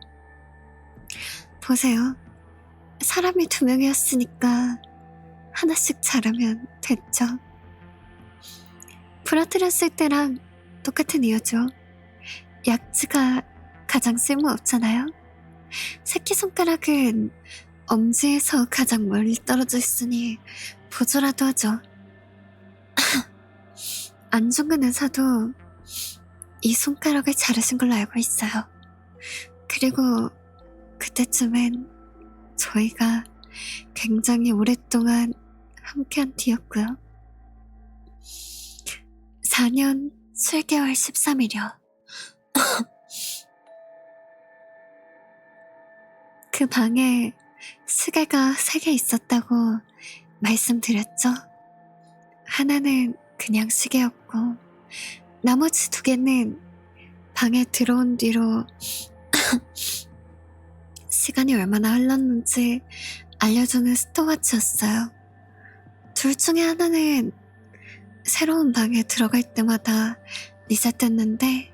보세요. 사람이 2명이었으니까 하나씩 잘하면 됐죠. 부러뜨렸을 때랑 똑같은 이유죠. 약지가 가장 쓸모없잖아요. 새끼손가락은 엄지에서 가장 멀리 떨어져 있으니 보조라도 하죠. 안중근 의사도 이 손가락을 자르신 걸로 알고 있어요. 그리고 그때쯤엔 저희가 굉장히 오랫동안 함께한 뒤였고요. 4년 7개월 13일이요. 그 방에 시계가 3개 있었다고 말씀드렸죠? 하나는 그냥 시계였고 나머지 2개는 방에 들어온 뒤로 시간이 얼마나 흘렀는지 알려주는 스톱워치였어요. 둘 중에 하나는 새로운 방에 들어갈 때마다 리셋됐는데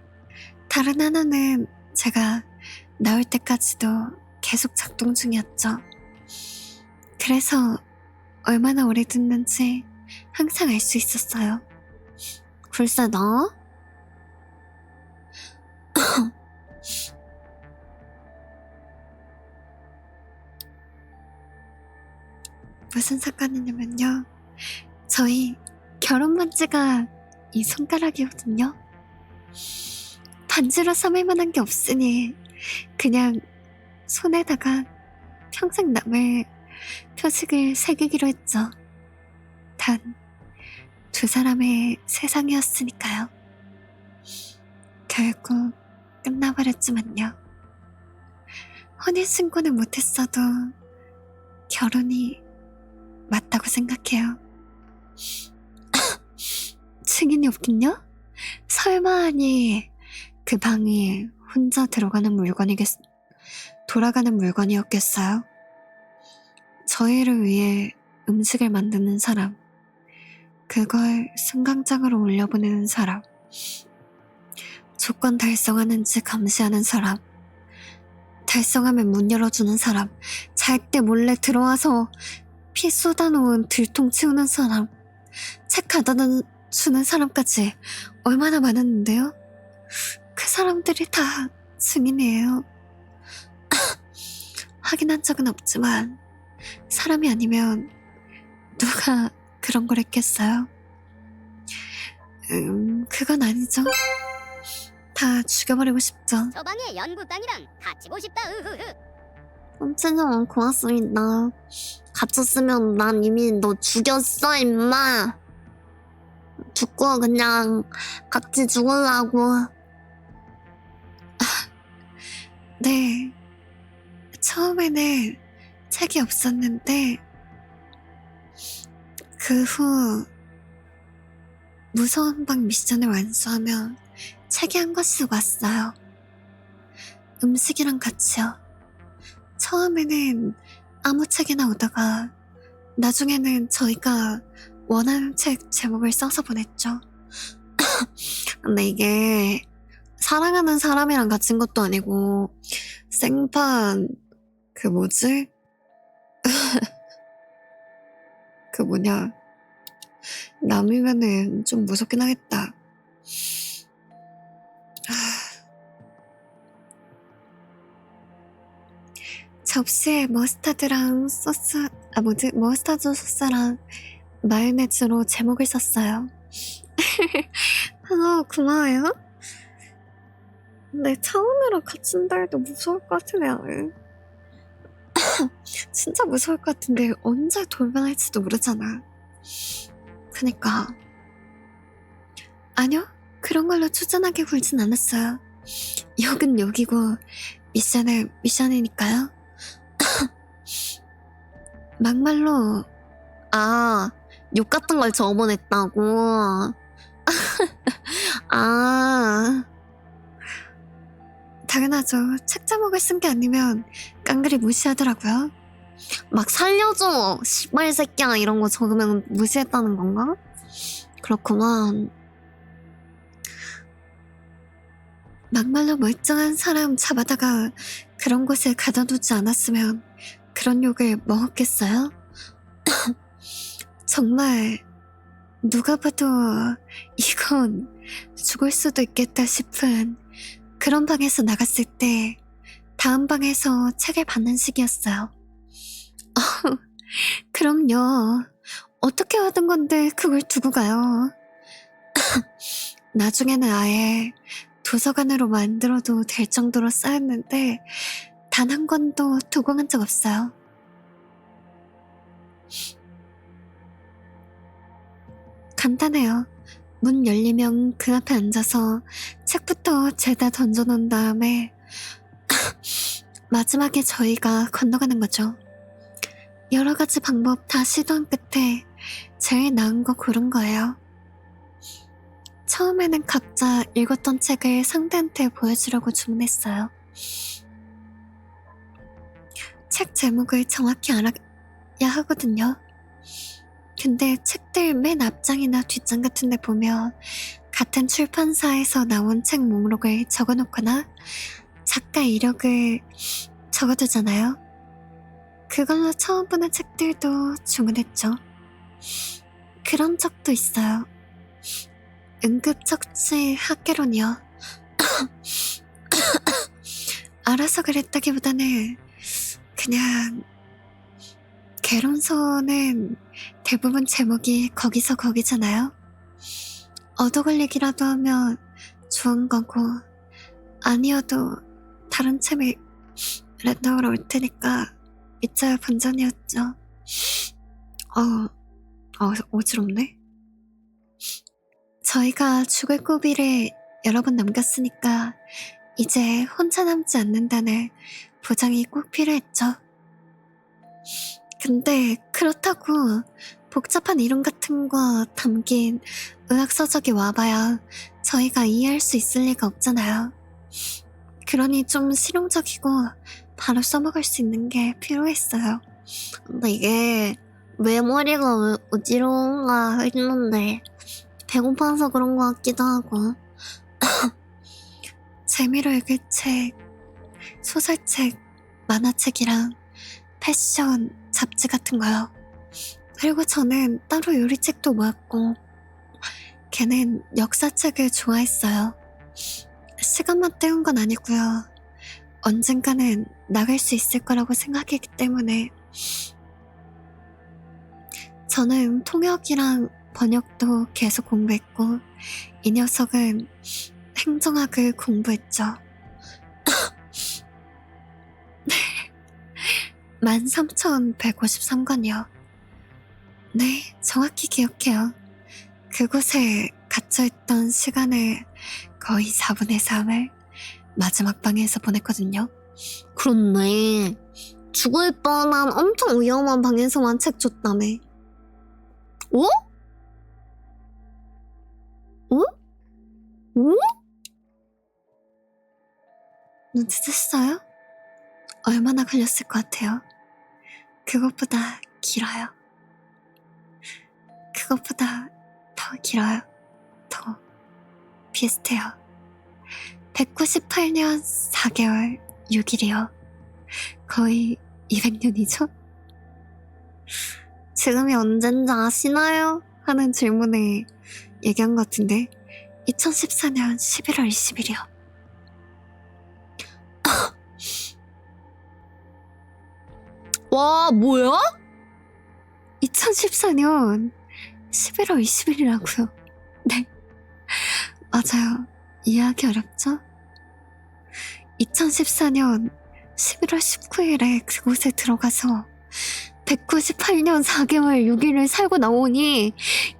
다른 하나는 제가 나올 때까지도 계속 작동 중이었죠. 그래서 얼마나 오래 듣는지 항상 알 수 있었어요. 글쎄다. 무슨 사건이냐면요. 저희 결혼 반지가 이 손가락이거든요. 반지로 삼을 만한 게 없으니 그냥 손에다가 평생 남을 표식을 새기기로 했죠. 단, 2사람의 세상이었으니까요. 결국 끝나버렸지만요. 혼인신고는 못했어도 결혼이 맞다고 생각해요. 증인이 없긴요? 설마 하니 그 방이 혼자 돌아가는 물건이었겠어요? 저희를 위해 음식을 만드는 사람, 그걸 승강장으로 올려보내는 사람, 조건 달성하는지 감시하는 사람, 달성하면 문 열어주는 사람, 잘 때 몰래 들어와서 피 쏟아놓은 들통 치우는 사람, 책 가져다 주는 사람까지 얼마나 많았는데요? 그 사람들이 다 증인이에요. 확인한 적은 없지만 사람이 아니면 누가 그런 걸 했겠어요? 그건 아니죠. 다 죽여버리고 싶죠. 저 방에 연구 땅이랑 갇히고 싶다. 으흐흐. 홈체는 고맙습니다. 갇혔으면 난 이미 너 죽였어, 임마. 죽고 그냥 같이 죽으려고. 네. 처음에는 책이 없었는데 그 후 무서운 방 미션을 완수하면 책이 한 권씩 왔어요. 음식이랑 같이요. 처음에는 아무 책이나 오다가 나중에는 저희가 원하는 책 제목을 써서 보냈죠. 근데 이게 사랑하는 사람이랑 갇힌 것도 아니고 생판 그 뭐지? 그 뭐냐 남이면은 좀 무섭긴 하겠다. 접시에 머스타드랑 소스 머스타드 소스랑 마요네즈로 제목을 썼어요. 고마워요. 근데 처음으로 갇힌다 해도 무서울 것 같으네. 진짜 무서울 것 같은데 언제 돌변할지도 모르잖아. 그니까 아니요, 그런 걸로 추진하게 굴진 않았어요. 욕은 욕이고 미션은 미션이니까요. 막말로 욕 같은 걸 적어냈다고. 당연하죠. 책 제목을 쓴 게 아니면 깡그리 무시하더라고요. 막 살려줘, 씨발 새끼야 이런 거 적으면 무시했다는 건가? 그렇구만. 막말로 멀쩡한 사람 잡아다가 그런 곳에 가둬두지 않았으면 그런 욕을 먹었겠어요? 정말 누가 봐도 이건 죽을 수도 있겠다 싶은 그런 방에서 나갔을 때 다음 방에서 책을 받는 시기였어요. 그럼요. 어떻게 하던 건데 그걸 두고 가요. 나중에는 아예 도서관으로 만들어도 될 정도로 쌓였는데 단 한 권도 두고 간 적 없어요. 간단해요. 문 열리면 그 앞에 앉아서 책부터 죄다 던져놓은 다음에 마지막에 저희가 건너가는 거죠. 여러 가지 방법 다 시도한 끝에 제일 나은 거 고른 거예요. 처음에는 각자 읽었던 책을 상대한테 보여주려고 주문했어요. 책 제목을 정확히 알아야 하거든요. 근데 책들 맨 앞장이나 뒷장 같은 데 보면 같은 출판사에서 나온 책 목록을 적어놓거나 작가 이력을 적어두잖아요. 그걸로 처음 보는 책들도 주문했죠. 그런 적도 있어요. 응급처치 학개론이요. 알아서 그랬다기보다는 그냥 개론서는 대부분 제목이 거기서 거기잖아요. 얻어걸리기라도 하면 좋은 거고 아니어도 다른 책이 랜덤으로 올 테니까 믿자야 본전이었죠. 어지럽네. 저희가 죽을 고비를 여러 번 넘겼으니까 이제 혼자 남지 않는다는 보장이 꼭 필요했죠. 근데 그렇다고 복잡한 이론 같은 거 담긴 의학서적이 와봐야 저희가 이해할 수 있을 리가 없잖아요. 그러니 좀 실용적이고 바로 써먹을 수 있는 게 필요했어요. 근데 이게 메모리가 어지러운가 했는데 배고파서 그런 것 같기도 하고. 재미로 읽을 책, 소설책, 만화책이랑 패션, 잡지 같은 거요. 그리고 저는 따로 요리책도 모았고 걔는 역사책을 좋아했어요. 시간만 때운 건 아니고요. 언젠가는 나갈 수 있을 거라고 생각했기 때문에 저는 통역이랑 번역도 계속 공부했고 이 녀석은 행정학을 공부했죠. 13,153권이요. 네, 정확히 기억해요. 그곳에 갇혀있던 시간을 거의 4분의 3을 마지막 방에서 보냈거든요. 그렇네. 죽을 뻔한 엄청 위험한 방에서만 책 줬다며. 어? 어? 어? 눈치챘어요? 얼마나 걸렸을 것 같아요? 그것보다 길어요. 그것보다 더 길어요. 더 비슷해요. 198년 4개월 6일이요. 거의 200년이죠? 지금이 언젠지 아시나요? 하는 질문에 얘기한 것 같은데 2014년 11월 20일이요. 와, 뭐야? 2014년 11월 20일이라고요. 네, 맞아요. 이해하기 어렵죠? 2014년 11월 19일에 그곳에 들어가서 198년 4개월 6일을 살고 나오니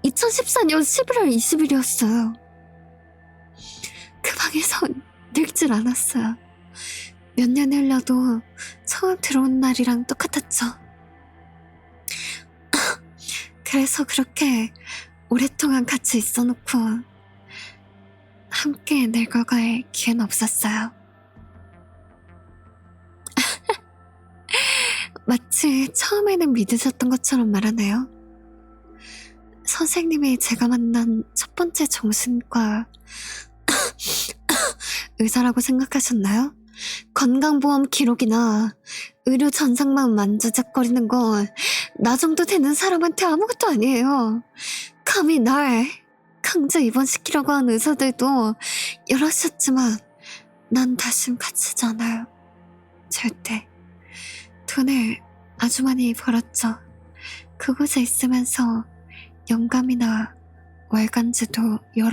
2014년 11월 20일이었어요. 그 방에선 늙질 않았어요. 몇 년이 흘러도 처음 들어온 날이랑 똑같았죠. 그래서 그렇게 오랫동안 같이 있어놓고 함께 늙어갈 기회는 없었어요. 마치 처음에는 믿으셨던 것처럼 말하네요. 선생님이 제가 만난 첫 번째 정신과 의사라고 생각하셨나요? 건강보험 기록이나 의료 전상만 만지작거리는 건 나 정도 되는 사람한테 아무것도 아니에요. 감히 날 강제 입원시키려고 한 의사들도 여럿이었지만 난 다신 갇히지 않아요. 절대. 돈을 아주 많이 벌었죠. 그곳에 있으면서 영감이나 월간지도 여러